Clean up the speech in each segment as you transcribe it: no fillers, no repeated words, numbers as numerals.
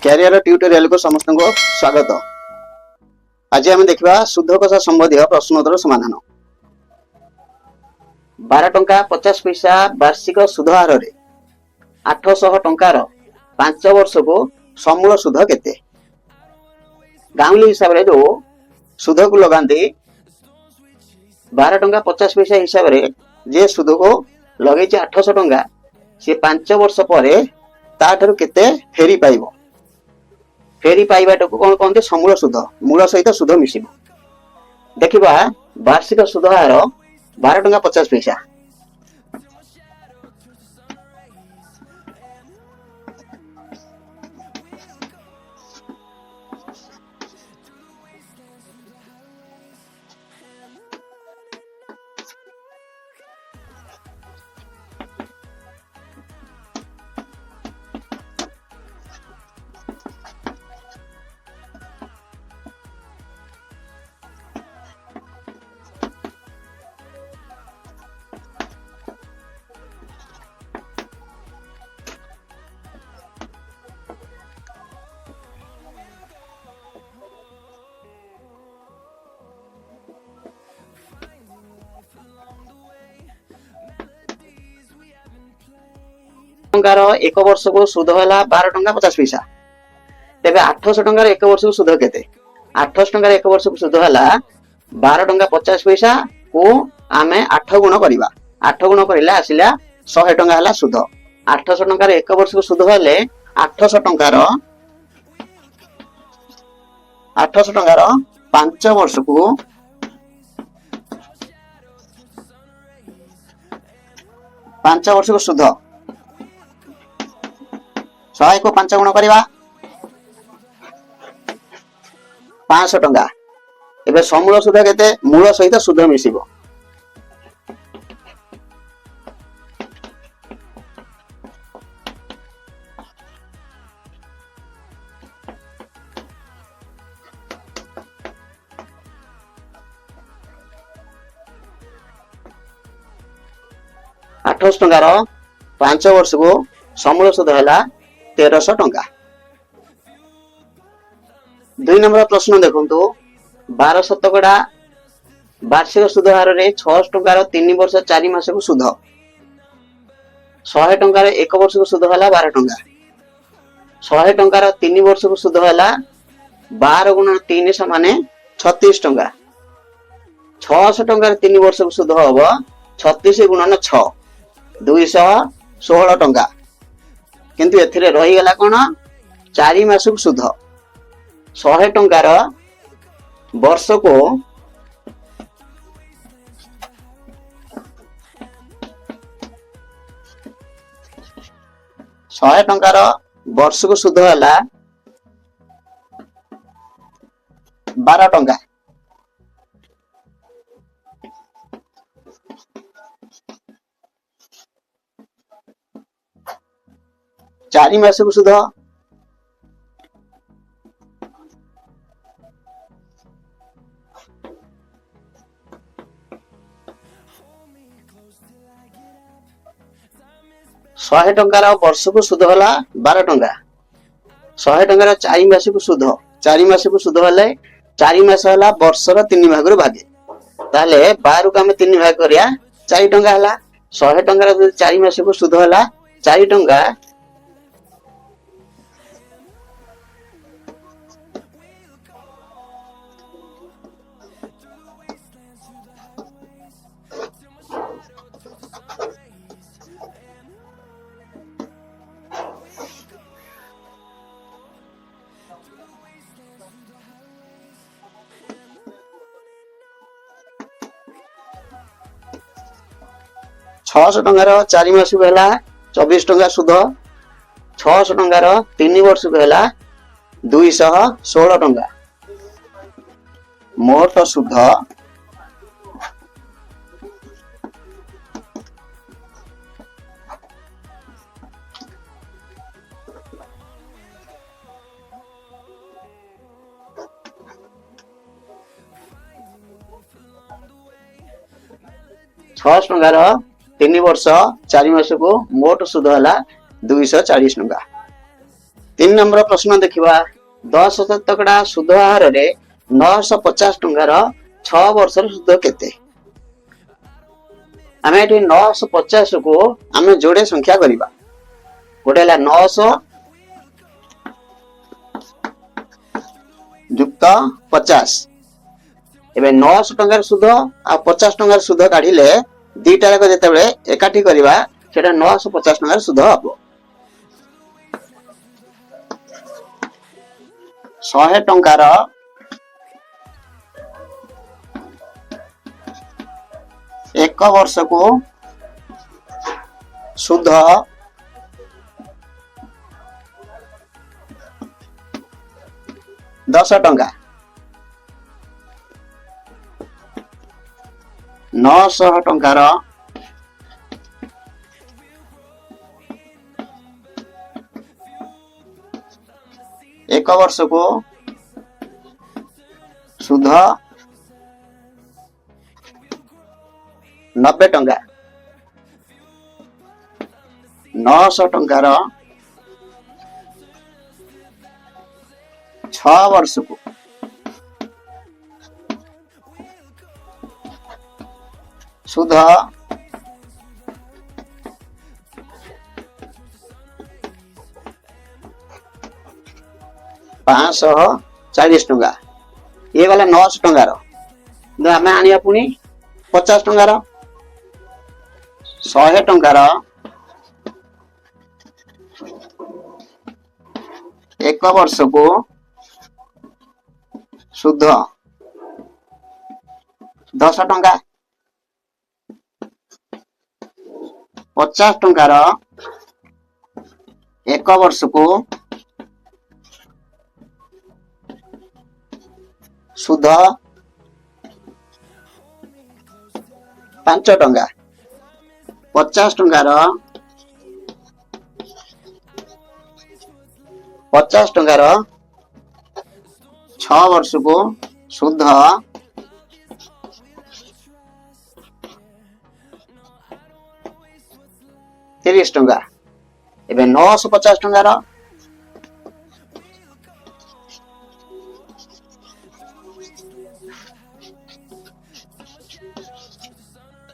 Career tutorial को समस्त को स्वागत। आज आम देखा शुद्धकोश संबंधी प्रश्नोत्तर समाधान। 12 टंका 50 पैसा वार्षिक सुध हार 800 टंकार 5 वर्ष को समूल सुध केते? गाँवली हिसाब से जो सुध को लगाते 12 टंका 50 पैसा हिसाब से जे सुध को लगे 800 टंका सी 5 वर्ष पर ताठू केते फेरी पाइबो? फेरी पाइबाटा को कौन कहते? समूल सुध। मूल सहित सुध मिसिबो। देखिबा वार्षिक सुध हार 12 टंका 50 पैसा। टंकार एक वर्ष को सुध है 12 टंका 50 पैसा। तेबे 800 टंकार एक वर्ष को सुध केते? 800 टंकार एक वर्ष को सुध है 12 टंका 50 पैसा को आमे 8 गुण करिबा। 8 गुण करिले आसिला 100 टंका हला सुध। 800 टंकार एक वर्ष को सुध हेले 800 टंकार 5 वर्ष को 5 वर्ष को सुध 100 को 5 गुण करिबा 500 टंका। एबे समूल सुध केते? मूल सहित सुध मिसिबो। आठश टंकार 5 वर्ष को समूल सुध है 1300 टंका। 2 नंबर प्रश्न देखंतु 12 शतकड़ा वार्षिक सुध हार 600 टंकार 3 वर्ष 4 मास को सुध 100 टंकार 1 वर्ष को सुध है 12 टंका। 100 टंकार 3 वर्ष को सुध है 12 गुण 3 समान 36 टंका। 600 टंकार 3 वर्ष को सुध हम 36 गुणन 6 216 टंका। किंतु एथिरे रही गला कोन 4 मास को सुध 100 टंकार वर्ष को 100 टंकार वर्ष को सुध हला 12 टंका। चारि मास को सुध 100 टंकार वर्ष को सुध हला 12 टंका। 100 टंकार 4 मास को सुध 4 मास को सुध हले 4 मास हला वर्षर 3 भाग रे भागे। ताले 12 को हम 3 भाग करिया 4 टंका हला। 100 टंकार 4 मास को सुध हला 4 टंका। छह टंकार 4 मास को है 24 टंका सुध 600 टंकार 3 वर्ष को है 216 टंका। मोट सुध 600 टंकार 3 वर्ष 4 मास को मोट सुध है 240 टंका। तीन नंबर प्रश्न देखिबा 10% सुध हार रे 950 टंकार 6 वर्ष सुध केते। आमे एठी 950 को आमे जोड़े संख्या करिबा। गोटे हला 900 युक्त 50 एबे 900 टंकार सुध आ 50 टंकार सुध काढिले दीटा जाक जेतेबेले एकाठी करिबा सेटा 950 टंकार सुध हबो। 100 टंकार एक वर्ष को सुध 10 टंका। 900 टंकार एक वर्ष को सुध 90 टंका। 900 टंकार 6 वर्ष को सुध 540 टंका। ये गला 900 टंकार आम आनिया पुणी 50 टंकार। 100 टंकार एक वर्ष को सुध 10 टंका। 50 टंकार एक वर्ष को सुध 5 टंका। 50 टंकार 6 वर्ष को सुध 30 टंका। एबे 950 टंकार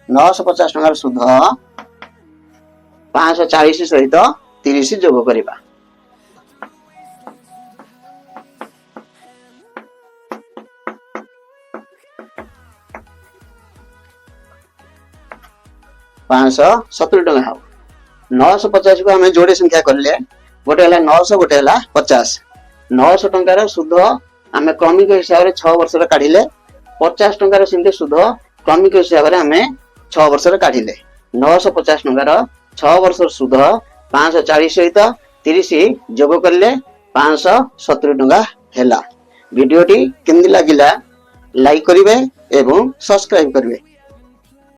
950 टंकार सुध 540 सहित 30 जोग करिबा। पांच 70 टंका हम 950 को आम जोड़े संख्या करले गोटे है 900 गोटे है 50। 900 टंकार सुध आम क्रमिक हिसाब से 6 वर्ष काढ़िले 50 टंकार सेमती सुध क्रमिक हिसाब से आम 6 वर्ष काढ़िले 950 टंकार 6 वर्ष सुध 540 सहित 30 जोग करले 570 टंका हैला। वीडियोटी केमती लागिला लाइक करिवे एवं सब्सक्राइब करिवे।